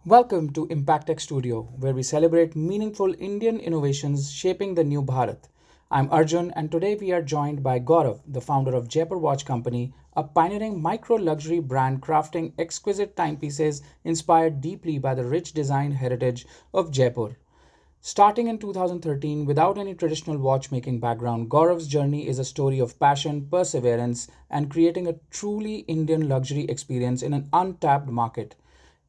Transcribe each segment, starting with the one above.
Welcome to Impactech Studio, where we celebrate meaningful Indian innovations shaping the new Bharat. I'm Arjun, and today we are joined by Gaurav, the founder of Jaipur Watch Company, a pioneering micro luxury brand crafting exquisite timepieces inspired deeply by the rich design heritage of Jaipur. Starting in 2013 without any traditional watchmaking background, Gaurav's journey is a story of passion, perseverance, and creating a truly Indian luxury experience in an untapped market.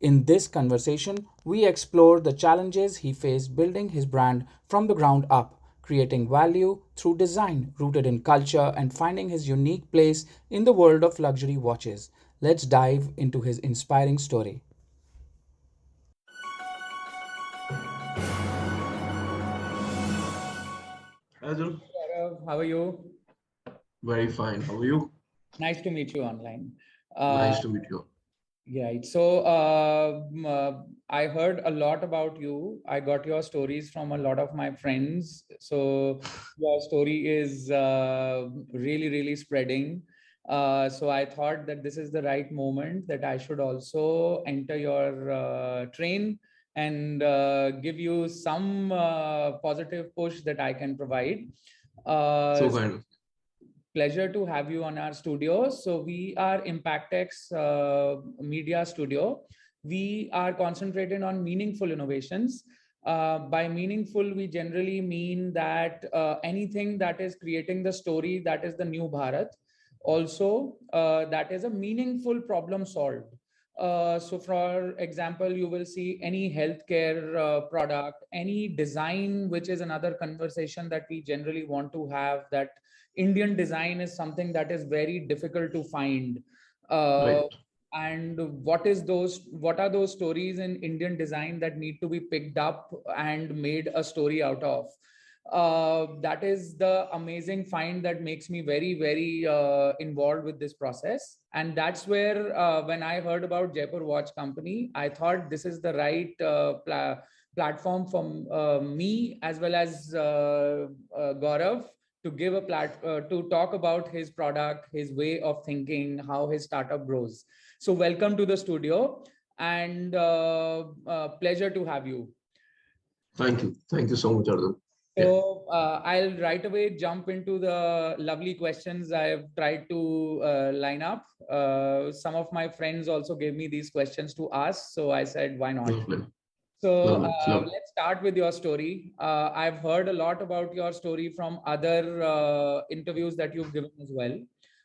In this conversation, we explore the challenges he faced building his brand from the ground up, creating value through design rooted in culture, and finding his unique place in the world of luxury watches. Let's dive into his inspiring story. Arjun, Gaurav, how are you? very fine. How are you? Nice to meet you online. Nice to meet you. Right. I heard a lot about you. I got your stories from a lot of my friends. So your story is really, really spreading. So I thought that this is the right moment that I should also enter your train and give you some positive push that I can provide. So Uh, kind of. Pleasure to have you on our studio. So we are ImpactX Media Studio. We are concentrated on meaningful innovations. By meaningful, we generally mean that anything that is creating the story that is the new Bharat. Also, that is a meaningful problem solved. So, for example, you will see any healthcare product, any design, which is another conversation that we generally want to have. That Indian design is something that is very difficult to find. Uh, Right. and what are those stories in Indian design that need to be picked up and made a story out of? That is the amazing find that makes me very, very involved with this process. And that's where, when I heard about Jaipur Watch Company, I thought this is the right platform for me as well as Gaurav to give a to talk about his product, his way of thinking, how his startup grows. So welcome to the studio, and pleasure to have you. Thank you. Thank you so much, Arjun. Yeah. So I'll right away jump into the lovely questions I've tried to line up. Some of my friends also gave me these questions to ask, so I said, why not? Lovely. So Lovely. Lovely. let's start with your story. I've heard a lot about your story from other interviews that you've given as well.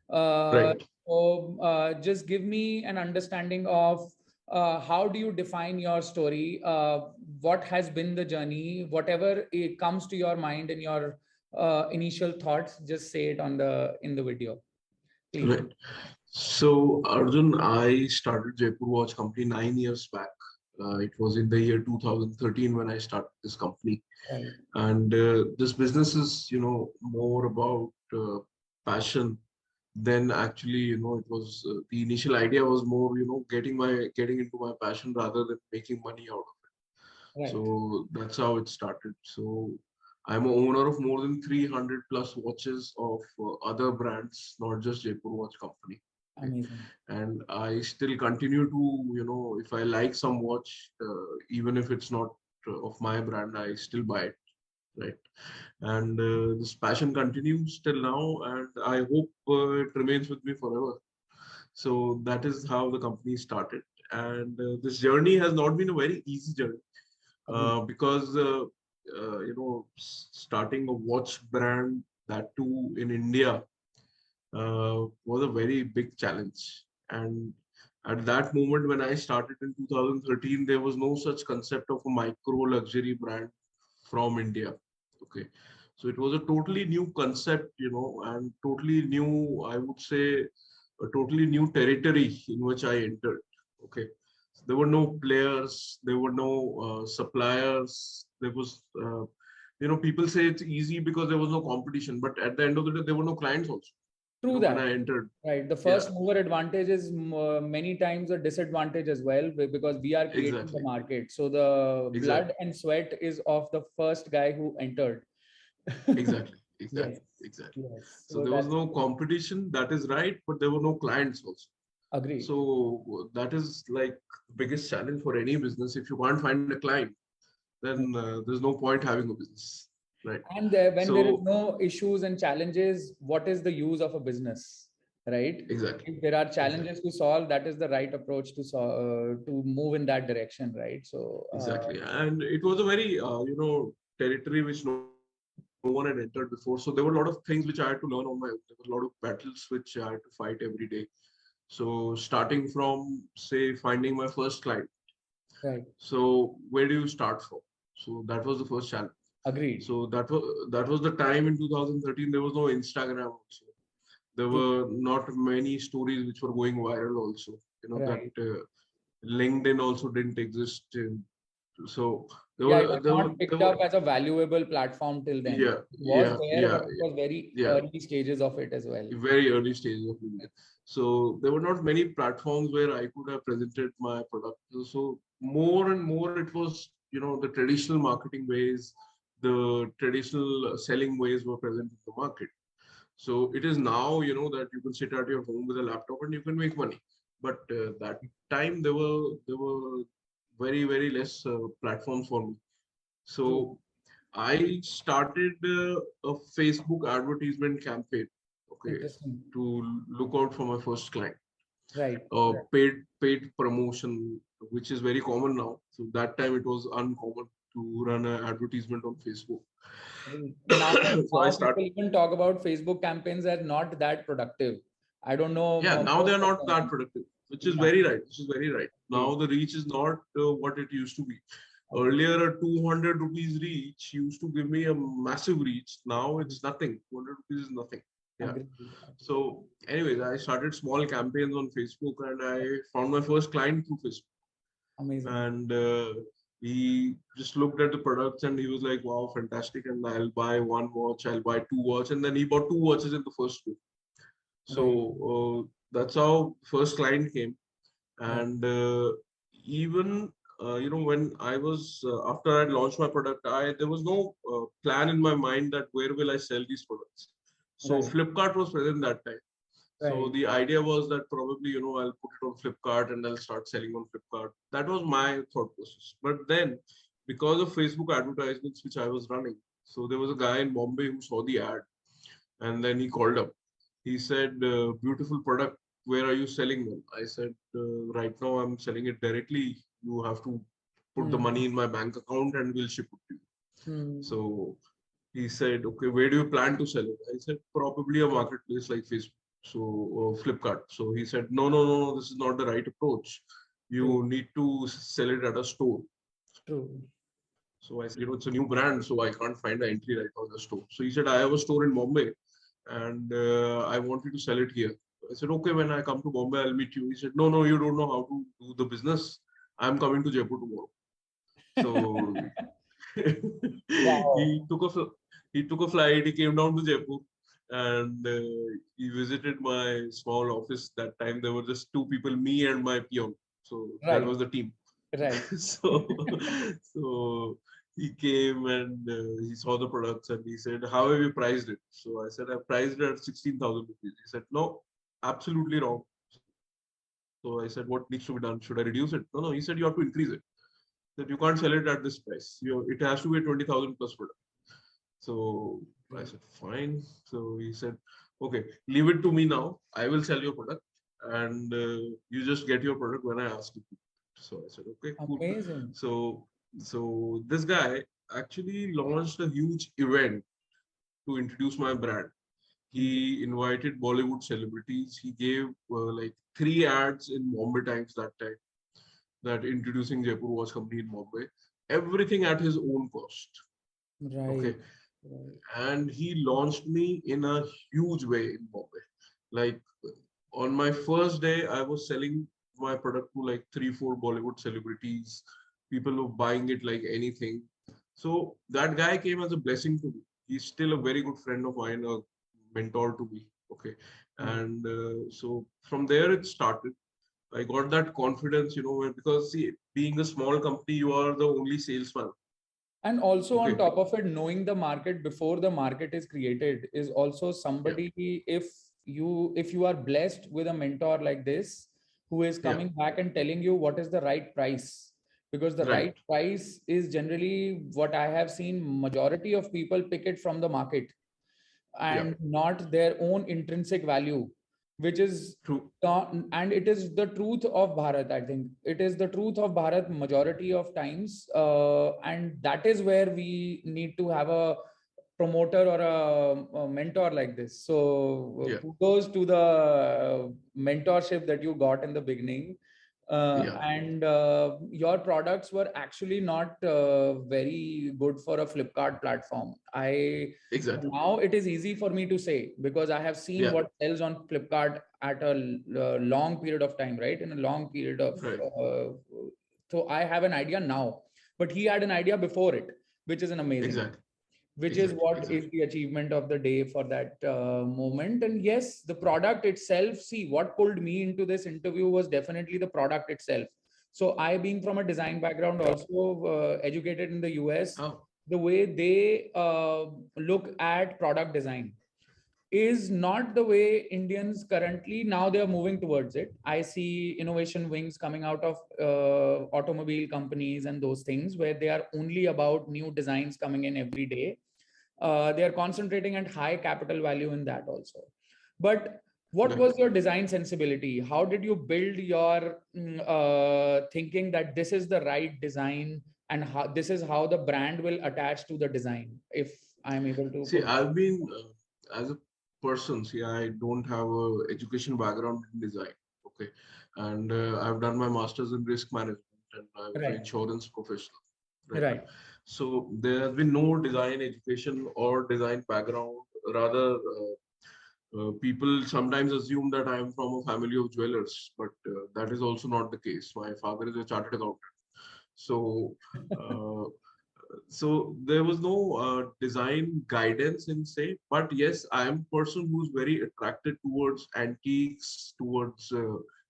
Uh, Right. just give me an understanding of how do you define your story? What has been the journey? Whatever it comes to your mind in your initial thoughts, just say it on the in the video, please. Right. So, Arjun, I started Jaipur Watch Company 9 years back. It was in the year 2013 when I started this company. Right. And this business is, more about passion than actually, it was the initial idea was more, getting into my passion rather than making money out of it. Right. So that's how it started. So I'm a owner of more than 300 plus watches of other brands, not just Jaipur Watch Company. Okay. Amazing. And I still continue to, if I like some watch, even if it's not of my brand, I still buy it. Right. And this passion continues till now, and I hope it remains with me forever. So that is how the company started. And this journey has not been a very easy journey because starting a watch brand, that too in India, was a very big challenge. And at that moment when I started in 2013, there was no such concept of a micro luxury brand from India. Okay, so it was a totally new concept, and totally new, I would say, a totally new territory in which I entered. Okay, there were no players, there were no suppliers. There was, people say it's easy because there was no competition, but at the end of the day, there were no clients also. True When that. I entered, Right. The yeah, first mover advantage is many times a disadvantage as well because we are creating the exactly, market. So the blood exactly, and sweat is of the first guy who entered. exactly, Yes. exactly, exactly. Yes. So So there was that's no competition. That is right, but there were no clients also. Agreed. So that is like the biggest challenge for any business. If you can't find a client, then there's no point having a business, right? And when there is So no issues and challenges, what is the use of a business, right? exactly, If there are exactly, challenges to solve, that is the right approach to to move in that direction, right? So exactly. And it was a very territory which no one had entered before. So there were a lot of things which I had to learn on my own. There were a lot of battles which I had to fight every day. So starting from, say, finding my first client. right, So where do you start from? So that was the first challenge. agreed. So that was the time in 2013. There was no Instagram also. There True. were not many stories which were going viral also. That Right. LinkedIn also didn't exist. So there Yeah, it were was there were not there picked were up as a valuable platform till then. yeah It was yeah there, yeah but it was very yeah early stages of it as well. very early stages of LinkedIn. So there were not many platforms where I could have presented my product. So more and more it was, the traditional marketing ways, the traditional selling ways were present in the market. So it is now, that you can sit at your home with a laptop and you can make money. But that time there were very very less platforms for me. True. So I started a Facebook advertisement campaign, okay, Interesting. to look out for my first client. Right. Right. Paid promotion, which is very common now. So that time it was uncommon to run an advertisement on Facebook. Now, So I now start. people even talk about Facebook campaigns as not that productive. I don't know Yeah, now they most are of not that them. productive, which is Yeah, very right. Which is very right. agreed. Now the reach is not what it used to be. Agreed. Earlier, a 200 rupees reach used to give me a massive reach. Now it's nothing. 200 rupees is nothing. Yeah. Agreed. So, anyways, I started small campaigns on Facebook and I found my first client through Facebook. Amazing. And he just looked at the products and he was like, wow, fantastic. And I'll buy one watch, I'll buy two watches. And then he bought two watches in the first week. So Right. that's how first client came. Right. And even when I was after I launched my product, I there was no plan in my mind that where will I sell these products. So Right. Flipkart was present that time. So Right. the idea was that probably I'll put it on Flipkart and I'll start selling on Flipkart. That was my thought process. But then because of Facebook advertisements which I was running, so there was a guy in Bombay who saw the ad and then he called up. He said, beautiful product. Where are you selling them? I said, right now I'm selling it directly. You have to put the Hmm. money in my bank account and we'll ship it to you. Hmm. So he said, okay, where do you plan to sell it? I said, probably a marketplace like Facebook. So Flipkart. So he said, no, no, no, no, this is not the right approach. True. You need to sell it at a store. True. So I said, it's a new brand, so I can't find an entry right now in the store. So he said, I have a store in Bombay and I want you to sell it here. I said, okay, when I come to Bombay, I'll meet you. He said, no, no, you don't know how to do the business. I'm coming to Jaipur tomorrow. So Wow. he took a he took a flight. He came down to Jaipur and he visited my small office. That time there were just two people, me and my peon. So that Right. was the team. Right. so so he came and he saw the products and he said, how have you priced it? So I said, I priced it at 16,000 rupees. He said, no, absolutely wrong. So I said, what needs to be done? Should I reduce it? No, no. He said, you have to increase it. That you can't sell it at this price. It has to be a 20,000 plus product. So I said, fine. So he said, okay, leave it to me now. I will sell your product and you just get your product when I ask you. So I said, okay, cool. Amazing. So, so this guy actually launched a huge event to introduce my brand. He invited Bollywood celebrities. He gave like three ads in Bombay Times that time that introducing Jaipur Watch Company in Bombay. Everything at his own cost. Right. Okay. Right. And he launched me in a huge way in Bombay. Like on my first day, I was selling my product to like three, four Bollywood celebrities. People were buying it like anything. So that guy came as a blessing to me. He's still a very good friend of mine, a mentor to me. Okay. Hmm. And so from there it started. I got that confidence, because see, being a small company, you are the only salesman. And also on Okay. top of it, knowing the market before the market is created is also Yeah. somebody, if you are blessed with a mentor like this, who is Yeah. coming back and telling you what is the right price, because the right Right. price is generally what I have seen majority of people pick it from the market Yeah. and not their own intrinsic value, which is True. and it is the truth of Bharat. I think it is the truth of Bharat majority of times, and that is where we need to have a promoter or a mentor like this. So Yeah. kudos to the mentorship that you got in the beginning. Yeah. And your products were actually not very good for a Flipkart platform. I Exactly. Now it is easy for me to say because I have seen Yeah. what sells on Flipkart at a long period of time, right? In a long period of Right. so I have an idea now, but he had an idea before it, which is an amazing, Exactly. which is Exactly. what is Exactly. the achievement of the day for that moment. And yes, the product itself, see, what pulled me into this interview was definitely the product itself. So I, being from a design background, also educated in the US, Oh. the way they look at product design is not the way Indians currently, now they are moving towards it. I see innovation wings coming out of automobile companies and those things where they are only about new designs coming in every day. They are concentrating at high capital value in that also. But what Right. was your design sensibility? How did you build your thinking that this is the right design and how this is how the brand will attach to the design? If I'm able to See, put that. I've been as a person. See, I don't have a education background in design. Okay, and I've done my master's in risk management, and I was an Right, insurance professional. Right. right, So there has been no design education or design background. Rather, people sometimes assume that I am from a family of jewelers, but that is also not the case. My father is a chartered accountant. So, uh, so there was no design guidance in say, but yes, I am a person who's very attracted towards antiques, towards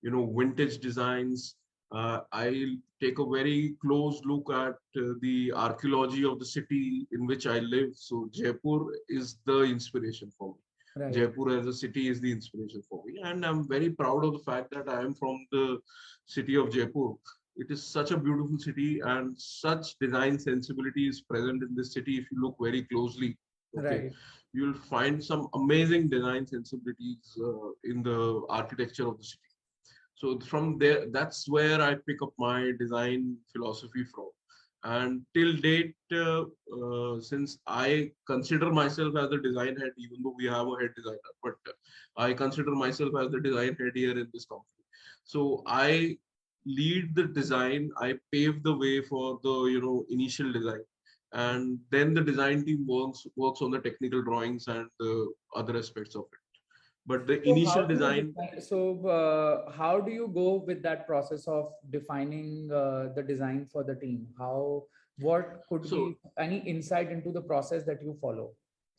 vintage designs. I take a very close look at the archaeology of the city in which I live. So Jaipur is the inspiration for me. right, Jaipur as a city is the inspiration for me, and I'm very proud of the fact that I am from the city of Jaipur. It is such a beautiful city, and such design sensibility is present in this city. If you look very closely, okay, right. you'll find some amazing design sensibilities in the architecture of the city. So from there, that's where I pick up my design philosophy from. And till date, since I consider myself as a design head, even though we have a head designer, but I consider myself as the design head here in this company. So I lead the design. I pave the way for the initial design, and then the design team works on the technical drawings and the other aspects of it. But the So how initial do you design. define, so how do you go with that process of defining the design for the team? How, what could be So any insight into the process that you follow?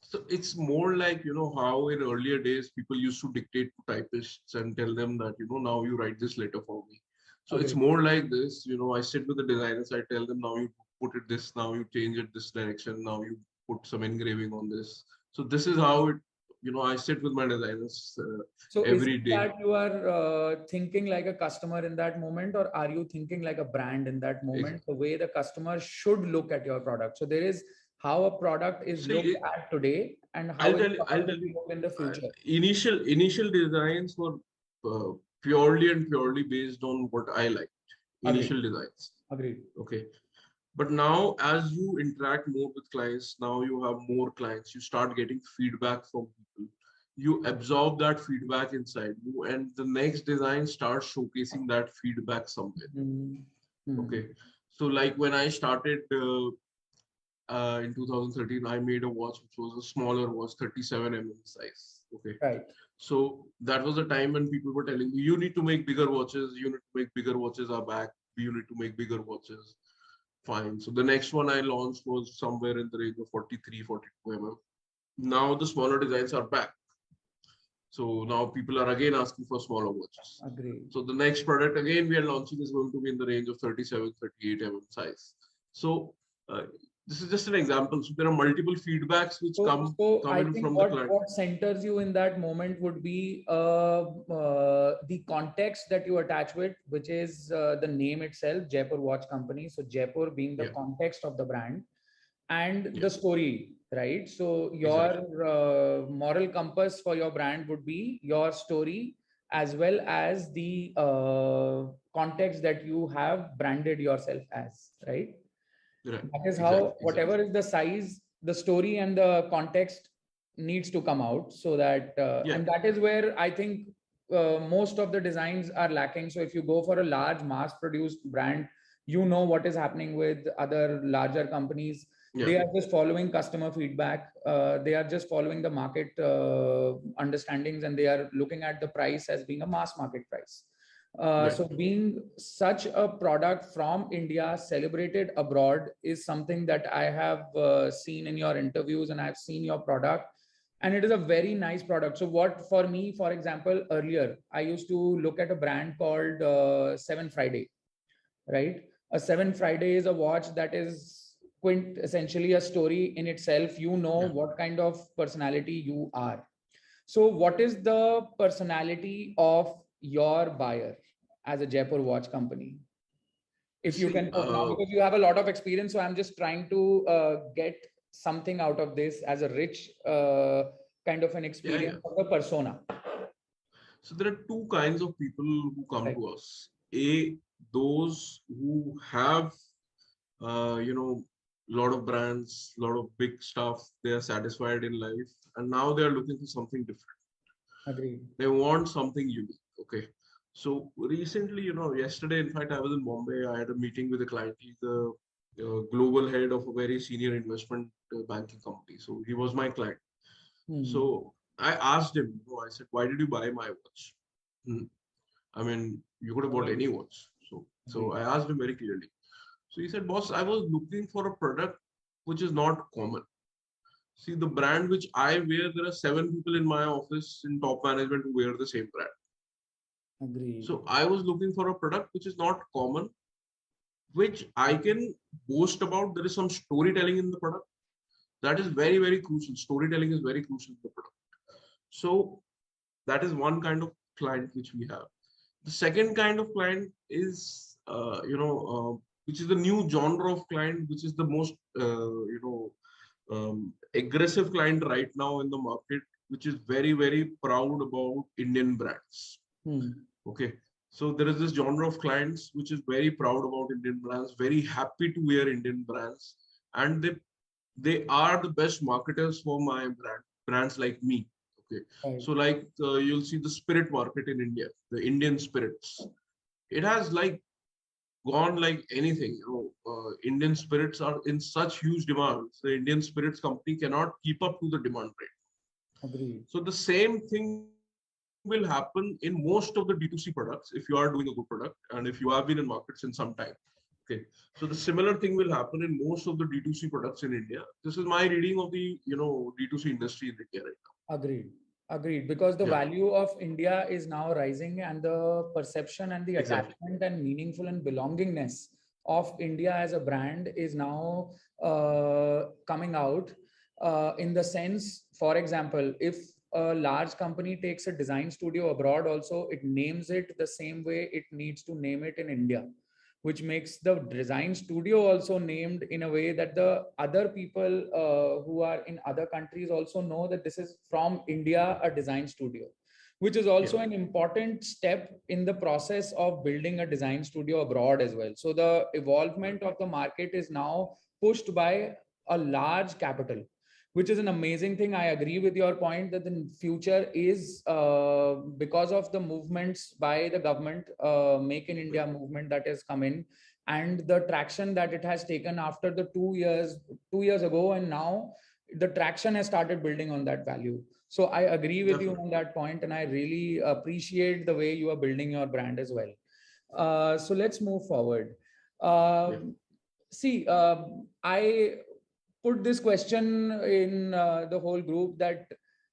So it's more like, how in earlier days people used to dictate to typists and tell them that, now you write this letter for me. So it's Agree. more like this, I sit with the designers, I tell them now you put it this, now you change it this direction, now you put some engraving on this. So this is how it, I sit with my designers So is every it day. that you are thinking like a customer in that moment, or are you thinking like a brand in that moment, Ex- the way the customer should look at your product? So there is how a product is See, looked at today and how I'll it's tell you, I'll supposed tell to you, look in the uh, future. initial designs were purely and purely based on what I like. Agreed. Initial designs. Agreed. Okay. But now, as you interact more with clients, now you have more clients, you start getting feedback from people. You absorb that feedback inside you, and the next design starts showcasing that feedback somewhere. Hmm. Hmm. Okay. So, like when I started in 2013, I made a watch which was a smaller watch, 37 size. Okay. Right. So, that was a time when people were telling me, you need to make bigger watches, you need to make bigger watches are back, you need to make bigger watches. Fine. So the next one I launched was somewhere in the range of 43, 42 mm. Now the smaller designs are back. So now people are again asking for smaller watches. Agreed. So the next product again we are launching is going to be in the range of 37, 38 mm size. So uh, This is just an example. So there are multiple feedbacks which So come I in think from the client. what centers you in that moment would be the context that you attach with, which is the name itself, Jaipur Watch Company. So Jaipur being the Yeah, context of the brand, and yeah, the story, right? So your exactly. moral compass for your brand would be your story, as well as the context that you have branded yourself as, right? Right, That is exactly, how, exactly. whatever is the size, the story and the context needs to come out, so that Yeah, and that is where I think most of the designs are lacking. So if you go for a large mass produced brand, you know what is happening with other larger companies. yeah, They are just following customer feedback, they are just following the market understandings, and they are looking at the price as being a mass market price. right. So being such a product from India celebrated abroad is something that I have seen in your interviews, and I've seen your product, and it is a very nice product. So what, for me, for example, earlier I used to look at a brand called Seven Friday, right? A Seven Friday is a watch that is essentially a story in itself. You know Yeah. what kind of personality you are. So, what is the personality of your buyer as a Jaipur Watch Company? If you See, can put now, because you have a lot of experience, so I'm just trying to get something out of this as a rich kind of an yeah, yeah. experience of the persona. So there are two kinds of people who come Right. to us. A, those who have, lot of brands, lot of big stuff. They are satisfied in life, and now they are looking for something different. Agreed. They want something unique. Okay. So recently, yesterday, in fact, I was in Bombay. I had a meeting with a client. He's the global head of a very senior investment banking company. So he was my client. Hmm. So I asked him, I said, why did you buy my watch? Hmm. I mean, you could have bought any watch. So Agreed. I asked him very clearly. So he said, boss, I was looking for a product which is not common. See, the brand which I wear, there are 7 people in my office in top management who wear the same brand. Agreed. So I was looking for a product which is not common, which I can boast about. There is some storytelling in the product. That is very, very crucial. Storytelling is very crucial in the product. So that is one kind of client which we have. The second kind of client is, which is the new genre of client, which is the most, aggressive client right now in the market, which is very, very proud about Indian brands. Hmm. Okay. So there is this genre of clients which is very proud about Indian brands, very happy to wear Indian brands, and they are the best marketers for my brands like me. Okay. Right. So like you'll see the spirit market in India, the Indian spirits. It has like gone like anything. Indian spirits are in such huge demand. The Indian spirits company cannot keep up to the demand rate. Agreed. So the same thing will happen in most of the D2C products if you are doing a good product and if you have been in markets in some time. Okay. So the similar thing will happen in most of the D2C products in India. This is my reading of the, D2C industry in India right now. Agreed. Agreed. Because the Yeah, value of India is now rising, and the perception and the exactly. attachment and meaningful and belongingness of India as a brand is now coming out in the sense, for example, if a large company takes a design studio abroad, also it names it the same way it needs to name it in India, which makes the design studio also named in a way that the other people who are in other countries also know that this is from India, a design studio, which is Yeah, also an important step in the process of building a design studio abroad as well. So the right. evolvement of the market is now pushed by a large capital, which is an amazing thing. I agree with your point that the future is because of the movements by the government, Make in Yeah, India movement that has come in, and the traction that it has taken after the 2 years, 2 years ago, and now the traction has started building on that value. So I agree with you definitely. on that point, and I really appreciate the way you are building your brand as well. So let's move forward. Yeah, See, I put this question in the whole group that,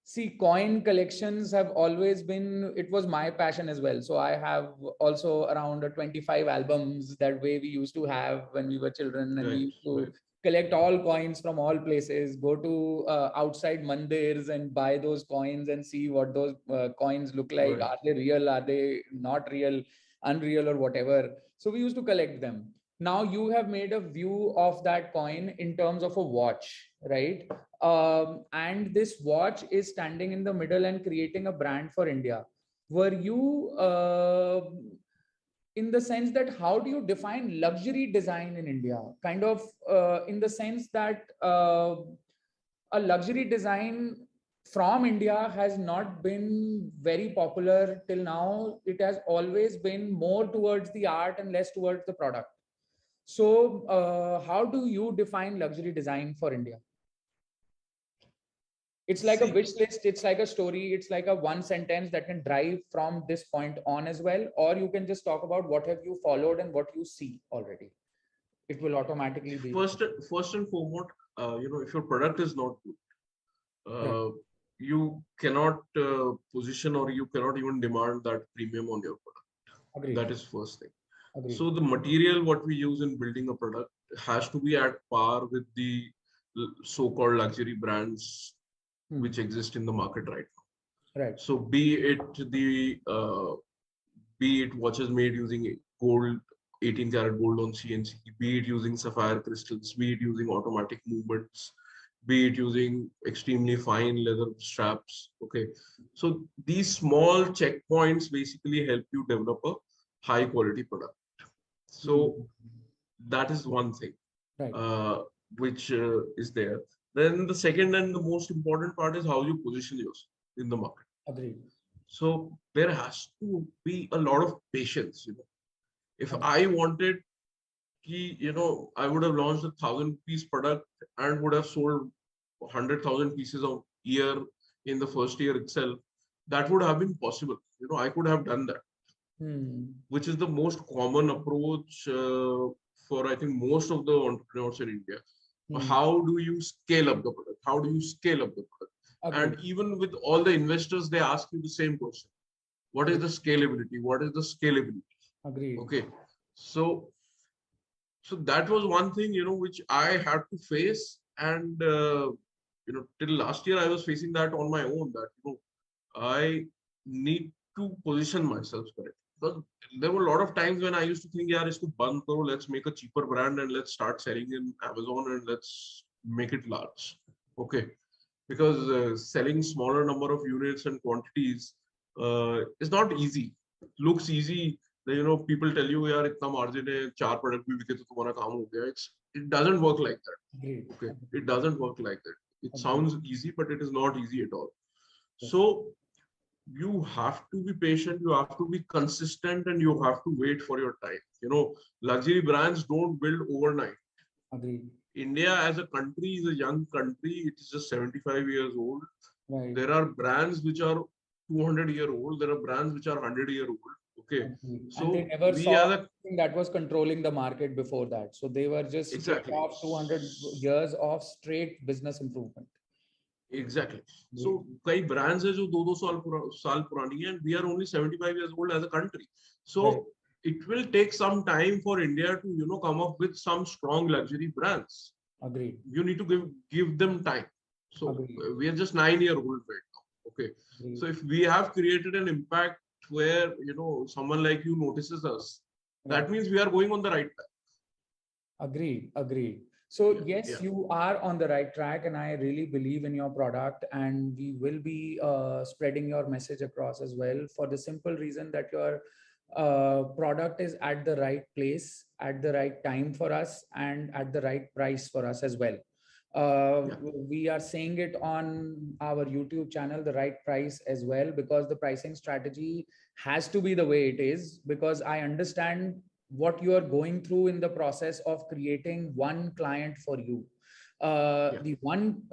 see, coin collections have always been, it was my passion as well. So I have also around 25 albums that way we used to have when we were children, and we right, used to right. collect all coins from all places, go to outside mandirs and buy those coins and see what those coins look like. Right. Are they real? Are they not real? Unreal or whatever? So we used to collect them. Now you have made a view of that coin in terms of a watch, right? And this watch is standing in the middle and creating a brand for India. Were you in the sense that how do you define luxury design in India? Kind of in the sense that a luxury design from India has not been very popular till now. It has always been more towards the art and less towards the product. So, how do you define luxury design for India? It's like a See, wish list, it's like a story, it's like a one sentence that can drive from this point on as well. Or you can just talk about what have you followed and what you see already. It will automatically be first and foremost, if your product is not good, right. you cannot position or you cannot even demand that premium on your product. Agreed. That is first thing. Agreed. So the material what we use in building a product has to be at par with the so-called luxury brands which exist in the market right now. Right. So be it watches made using gold, 18 karat gold on CNC, be it using sapphire crystals, be it using automatic movements, be it using extremely fine leather straps. Okay. So these small checkpoints basically help you develop a high quality product. So that is one thing, Right. which is there. Then the second and the most important part is how you position yourself in the market. Agreed. So there has to be a lot of patience. If Agreed. I wanted, I would have launched a 1,000-piece product and would have sold 100,000 pieces a year in the first year itself. That would have been possible. I could have done that, which is the most common approach for I think most of the entrepreneurs in India. How do you scale up the product? How do you scale up the product? Agreed. And even with all the investors, they ask you the same question. What is the scalability? What is the scalability? Agreed. Okay. So that was one thing, which I had to face. And, till last year, I was facing that on my own, that, I need to position myself correctly. Because there were a lot of times when I used to think, yeah, isko band karo, let's make a cheaper brand and let's start selling in Amazon and let's make it large. Okay. Because selling smaller number of units and quantities is not easy. It looks easy. People tell you, yaar, itna margin hai, 4 product bhi bike to tumhara kaam ho gaya. It doesn't work like that. Agreed. Okay. It doesn't work like that. It Agreed. sounds easy, but it is not easy at all. Yes. So you have to be patient, you have to be consistent, and you have to wait for your time. Luxury brands don't build overnight. Agreed. India as a country is a young country. It is just 75 years old. Right. There are brands which are 200-year-old. There are brands which are 100-year-old. Okay. So and they never we saw as a anything that was controlling the market before that. So they were just straight exactly off 200 years of straight business improvement. exactly. So kai brands hai jo 2 saal purani hai, and we are only 75 years old as a country. So Right. it will take some time for India to come up with some strong luxury brands. Agreed. You need to give them time. So Agreed. we are just 9-year-old right now. Okay. Agreed. So if we have created an impact where someone like you notices us, that means we are going on the right path. Agreed. Agreed. So yes, Yeah. you are on the right track, and I really believe in your product, and we will be spreading your message across as well, for the simple reason that your product is at the right place, at the right time for us, and at the right price for us as well. Yeah. We are saying it on our YouTube channel, the right price as well, because the pricing strategy has to be the way it is, because I understand what you are going through in the process of creating one client for you. Yeah. The one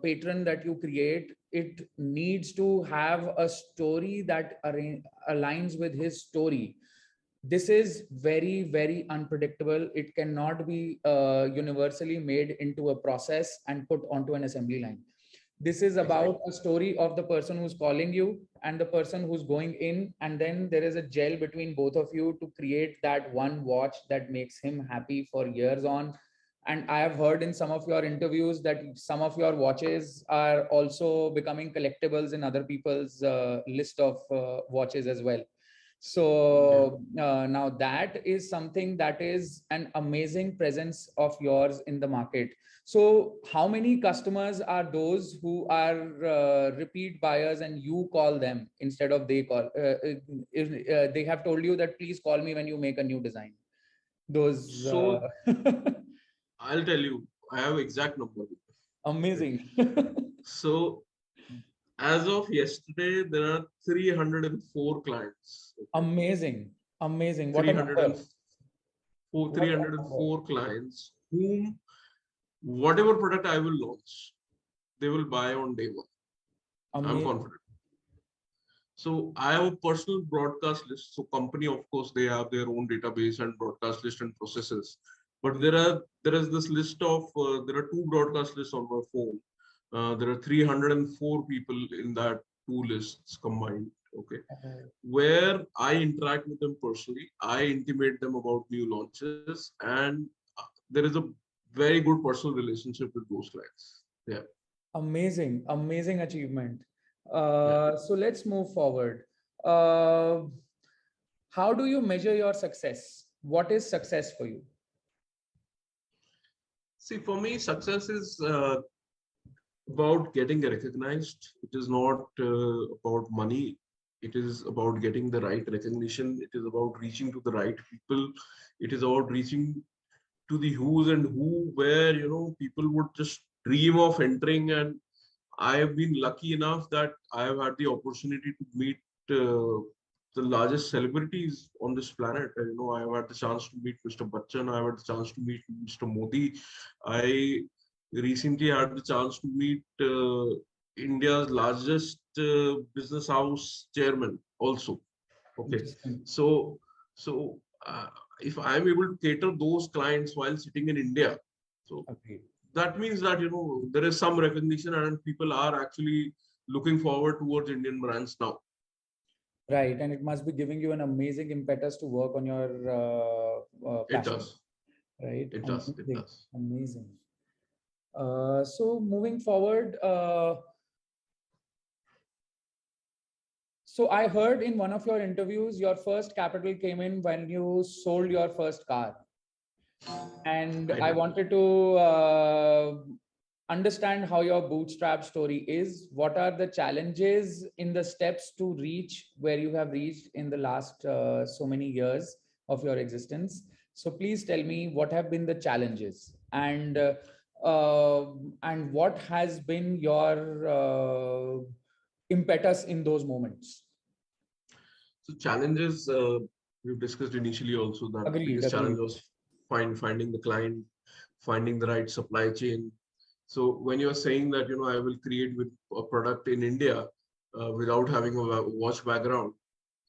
patron that you create, it needs to have a story that aligns with his story. This is very, very unpredictable. It cannot be universally made into a process and put onto an assembly line. This is about a story of the person who's calling you and the person who's going in, and then there is a gel between both of you to create that one watch that makes him happy for years on. And I have heard in some of your interviews that some of your watches are also becoming collectibles in other people's list of watches as well. Yeah. So now that is something that is an amazing presence of yours in the market. So how many customers are those who are repeat buyers and you call them instead of they call? If they have told you that please call me when you make a new design. Those So I'll tell you, I have exact number. Okay. amazing. So as of yesterday, there are 304 clients. Okay. Amazing. Amazing. What a number. 304, What a number. 304 clients whom whatever product I will launch, they will buy on day one. I'm Amazing. confident. So I have a personal broadcast list. So company, of course, they have their own database and broadcast list and processes. But there is this list of there are two broadcast lists on my phone. There are 304 people in that two lists combined. Okay, where I interact with them personally. I intimate them about new launches, and there is a very good personal relationship with those clients. Yeah, Amazing. Amazing achievement. yeah. So let's move forward. Uh, how do you measure your success? What is success for you? See, for me, success is about getting recognized. It is not about money. It is about getting the right recognition. It is about reaching to the right people. It is about reaching to the who's and who, where people would just dream of entering. And I have been lucky enough that I have had the opportunity to meet the largest celebrities on this planet. I have had the chance to meet Mr. Bachchan. I have had the chance to meet Mr. Modi. I recently had the chance to meet India's largest business house chairman also. Okay, Interesting. so so uh, if I'm able to cater those clients while sitting in India, so Agreed. that means that there is some recognition and people are actually looking forward towards Indian brands now. Right. And it must be giving you an amazing impetus to work on your It passion. does. Right. It does. It Amazing. does. Amazing. So moving forward, so I heard in one of your interviews, your first capital came in when you sold your first car. And I I did. wanted to understand how your bootstrap story is. What are the challenges in the steps to reach where you have reached in the last so many years of your existence? So please tell me what have been the challenges and what has been your impetus in those moments. So challenges we've discussed initially also that the Agreed, biggest challenge agreed. was finding the client, finding the right supply chain. So when you're saying that I will create with a product in India without having a watch background,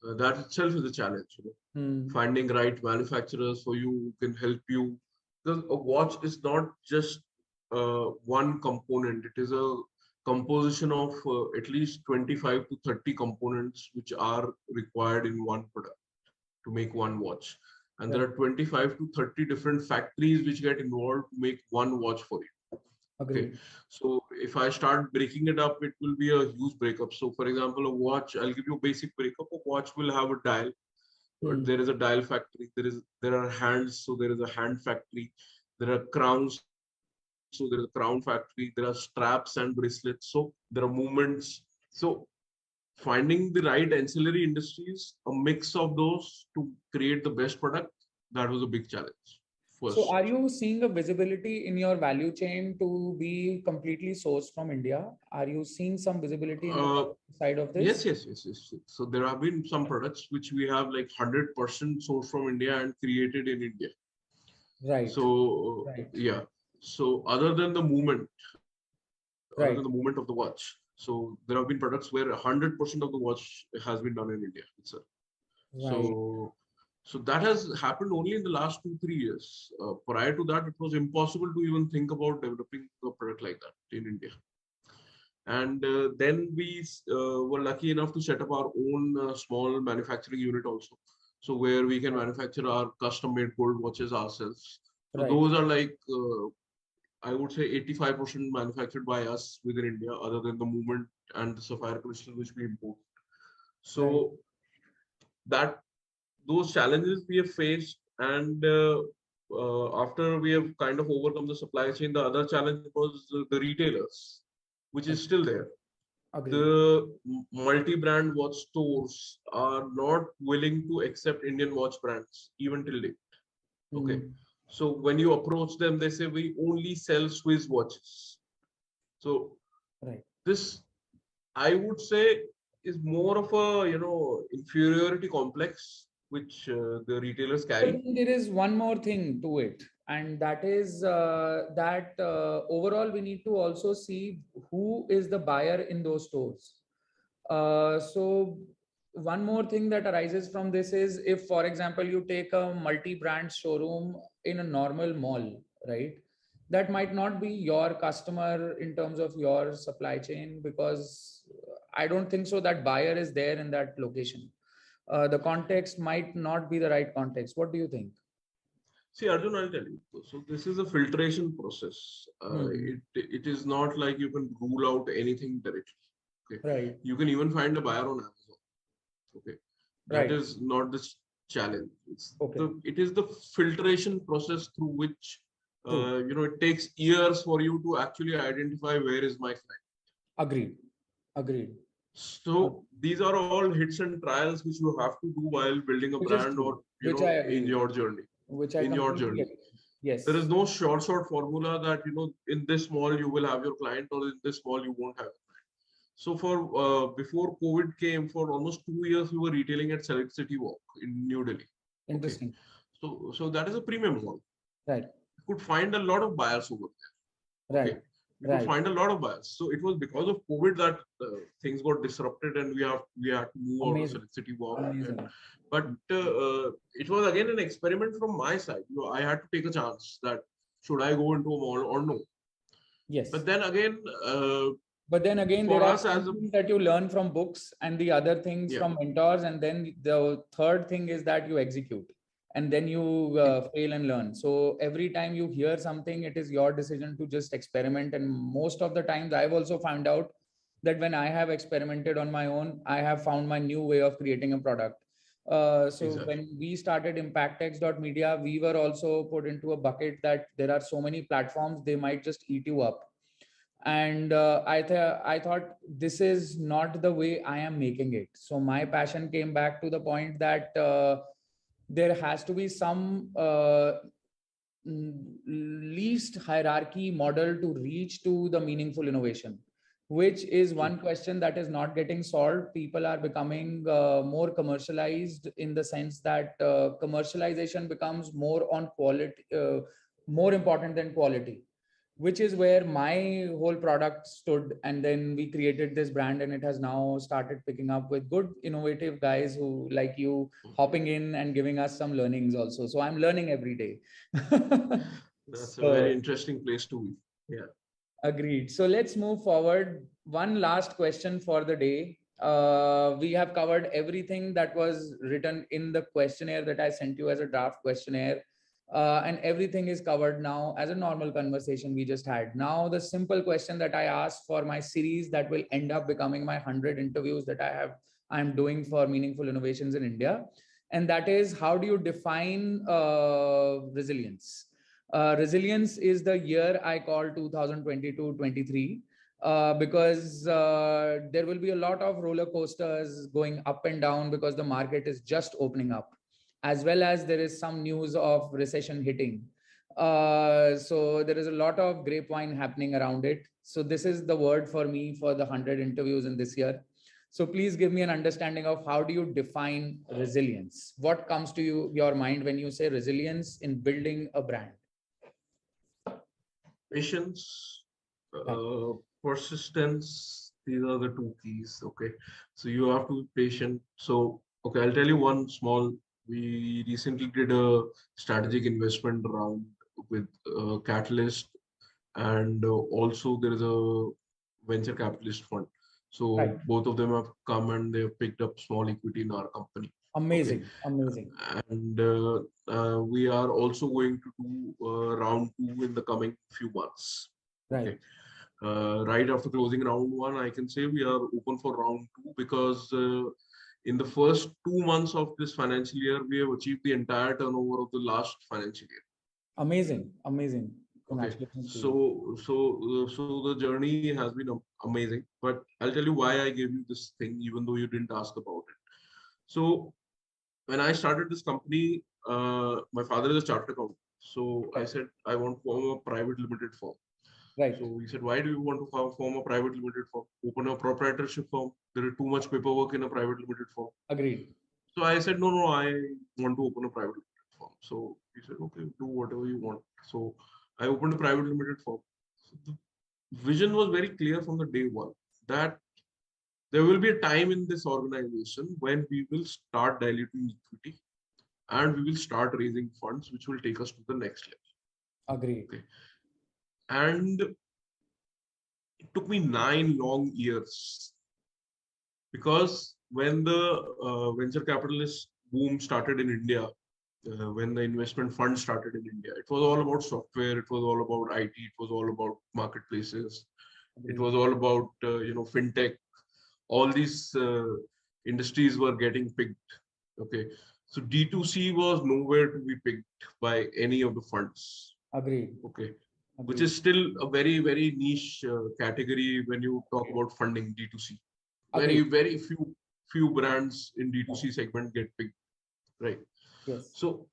that itself is a challenge. Hmm. Finding right manufacturers for you who can help you, because a watch is not just one component. It is a composition of at least 25 to 30 components which are required in one product to make one watch. And there Right. are 25 to 30 different factories which get involved to make one watch for you. Okay, Agreed. so if I start breaking it up, it will be a huge breakup. So for example, a watch, I'll give you a basic breakup. A watch will have a dial, but Hmm. there is a dial factory. There are hands, so there is a hand factory. There are crowns, so there is a crown factory. There are straps and bracelets, so there are movements. So finding the right ancillary industries, a mix of those to create the best product, that was a big challenge So first. are you seeing a visibility in your value chain to be completely sourced from India? Are you seeing some visibility in the Uh, side of yes, this? yes, yes, yes. So there have been some products which we have like 100% sourced from India and created in India. Right, So right, yeah. So other than the movement, of the watch, right, so there have been products where 100% of the watch has been done in India itself. right. So so that has happened only in the last 2 3 years. Prior to that, it was impossible to even think about developing a product like that in India. And then we were lucky enough to set up our own small manufacturing unit also. So where we can manufacture our custom made gold watches ourselves. So Right. those are like, I would say 85% manufactured by us within India, other than the movement and the sapphire crystal which we import. Right. So that those challenges we have faced, and after we have kind of overcome the supply chain, the other challenge was the retailers, which is still there. Agreed. The multi-brand watch stores are not willing to accept Indian watch brands even till date. Okay. Hmm. So when you approach them, they say we only sell Swiss watches. So Right. this, I would say, is more of a inferiority complex which the retailers But carry. then there is one more thing to it, and that is that overall we need to also see who is the buyer in those stores. So one more thing that arises from this is, if, for example, you take a multi-brand showroom in a normal mall, right? That might not be your customer in terms of your supply chain, because I don't think so that buyer is there in that location. The context might not be the right context. What do you think? See, Arjun, I'll tell you. So this is a filtration process. Hmm. It is not like you can rule out anything directly. Okay, Right. you can even find a buyer on Amazon. Okay, that Right. is not the challenge. Okay. It is the filtration process through which True. it takes years for you to actually identify where is my client. Agreed. Agreed. So these are all hits and trials which you have to do while building a Which is brand, true. or Which I in agree with. your journey. Which I In your completely journey, agree. there is Yes. no short formula that in this mall you will have your client, or in this mall you won't have. So for before COVID came, for almost 2 years we were retailing at Select City Walk in New Delhi. Okay, Interesting. so that is a premium mall. Right. You could find a lot of buyers over there. Okay, Right. you could Right. find a lot of buyers. So it was because of COVID that things got disrupted, and we had to move out of Amazing. Select City Walk. And Amazing. but it was again an experiment from my side. I had to take a chance that should I go into a mall or no. Yes. But then again, But then again, there for are us some as a things that you learn from books and the other things yeah, from mentors. And then the third thing is that you execute, and then you it, fail and learn. So every time you hear something, it is your decision to just experiment. And most of the times, I've also found out that when I have experimented on my own, I have found my new way of creating a product. So exactly. when we started impactx.media, we were also put into a bucket that there are so many platforms, they might just eat you up. And I thought this is not the way I am making it. So my passion came back to the point that there has to be some least hierarchy model to reach to the meaningful innovation, which is True. one question that is not getting solved. People are becoming more commercialized, in the sense that commercialization becomes more on quality, more important than quality, which is where my whole product stood. And then we created this brand, and it has now started picking up with good innovative guys who, like you, hopping in and giving us some learnings also. So I'm learning every day. That's a very So interesting place to be. Yeah. agreed. So let's move forward. One last question for the day. We have covered everything that was written in the questionnaire that I sent you as a draft questionnaire. And everything is covered now as a normal conversation we just had. Now, the simple question that I asked for my series that will end up becoming my 100 interviews that I'm doing for meaningful innovations in India. And that is, how do you define resilience? Resilience is the year I call 2022-23, because there will be a lot of roller coasters going up and down, because the market is just opening up, as well as there is some news of recession hitting. So there is a lot of grapevine happening around it. So this is the word for me for the 100 interviews in this year. So please give me an understanding of, how do you define resilience? What comes to your mind when you say resilience in building a brand? Patience, Right. persistence. These are the two keys. Okay, so you have to be patient. So okay, I'll tell you one small. We recently did a strategic investment round with Catalyst, and also there is a venture capitalist fund. So Right. both of them have come and they have picked up small equity in our company. Okay, Amazing. Amazing. and we are also going to do round two in the coming few months. Right. Okay. Right after closing round one, I can say we are open for round two because in the first 2 months of this financial year, we have achieved the entire turnover of the last financial year. Amazing. Amazing. Okay, Congratulations to you. so the journey has been amazing. But I'll tell you why I gave you this thing, even though you didn't ask about it. So when I started this company, my father is a chartered accountant. So I Right. said I want to form a private limited firm. Right. So he said, why do you want to form a private limited firm? Open a proprietorship firm. There is too much paperwork in a private limited firm. Agreed. So I said, no, no, I want to open a private limited firm. So he said, okay, do whatever you want. So I opened a private limited firm. So the vision was very clear from the day one that there will be a time in this organization when we will start diluting equity and we will start raising funds which will take us to the next level. Agreed. Okay. And it took me 9 long years because when the venture capitalist boom started in India, when the investment fund started in India, it was all about software, it was all about IT, it was all about marketplaces, it Agreed. was all about fintech. All these industries were getting picked. Okay, so D2C was nowhere to be picked by any of the funds. Agreed. Okay, which Agreed. is still a very niche category when you talk Agreed. about funding D2C. Very Agreed. very few brands in D2C segment get picked, right? Yes. So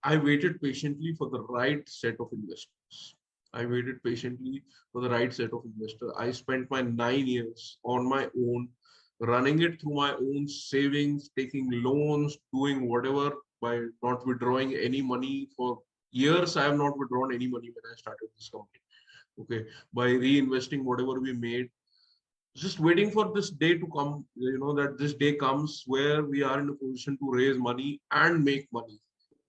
I waited patiently for the right set of investors. I waited patiently for the right set of investors. I spent my 9 years on my own, running it through my own savings, taking loans, doing whatever by not withdrawing any money. For years, I have not withdrawn any money when I started this company. Okay, by reinvesting whatever we made, just waiting for this day to come, that this day comes where we are in a position to raise money and make money.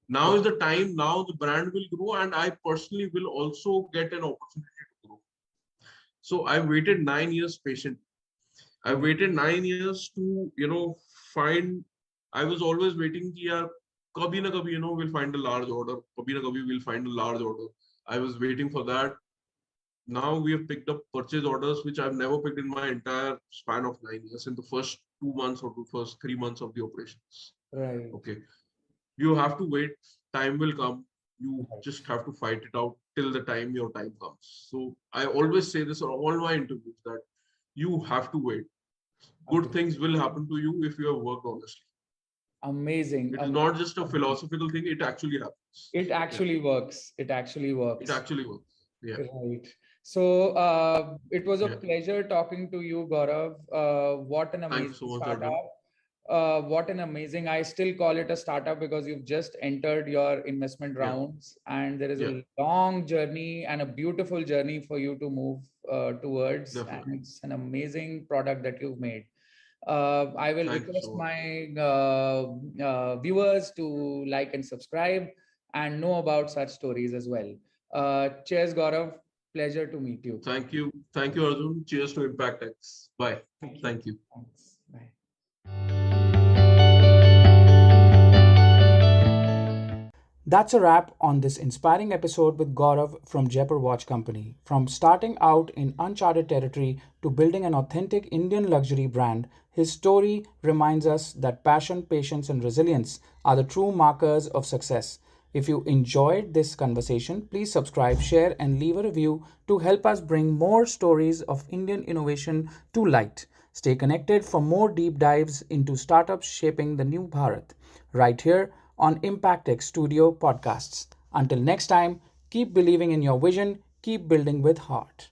Now is the time. Now the brand will grow, and I personally will also get an opportunity to grow. So I waited 9 years patiently. I Agreed. waited 9 years to find. I was always waiting. Ki, yaar, kabhi na kabhi, we'll find a large order. Kabhi na kabhi, we'll find a large order. I was waiting for that. Now we have picked up purchase orders which I've never picked in my entire span of 9 years in the first 2 months or the first 3 months of the operations. Right. Okay. You have to wait. Time will come. You Right. just have to fight it out till the time your time comes. So I always say this on all my interviews that you have to wait. Good Agreed. things will happen to you if you have worked honestly. Amazing. It is not just a Amazing. philosophical thing, it actually happens. It Yeah. actually works. It actually It works. actually works. Yeah. Right. So it was a Yeah. pleasure talking to you, Gaurav. What an Thank you amazing so much, Arjun. startup. What an amazing, I still call it a startup because you've just entered your investment Yeah. rounds and there is Yeah. a long journey and a beautiful journey for you to move towards. And Definitely. it's an amazing product that you've made. I will Thank you request so much. my viewers to like and subscribe and know about such stories as well. Cheers, Gaurav. Pleasure to meet you. Thank you. Thank you, Arjun. Cheers to Impact X. Bye. Thank you. Thank you. Thanks. Bye. That's a wrap on this inspiring episode with Gaurav from Jaipur Watch Company. From starting out in uncharted territory to building an authentic Indian luxury brand, his story reminds us that passion, patience, and resilience are the true markers of success. If you enjoyed this conversation, please subscribe, share, and leave a review to help us bring more stories of Indian innovation to light. Stay connected for more deep dives into startups shaping the new Bharat, right here on Impact X Studio podcasts. Until next time, keep believing in your vision, keep building with heart.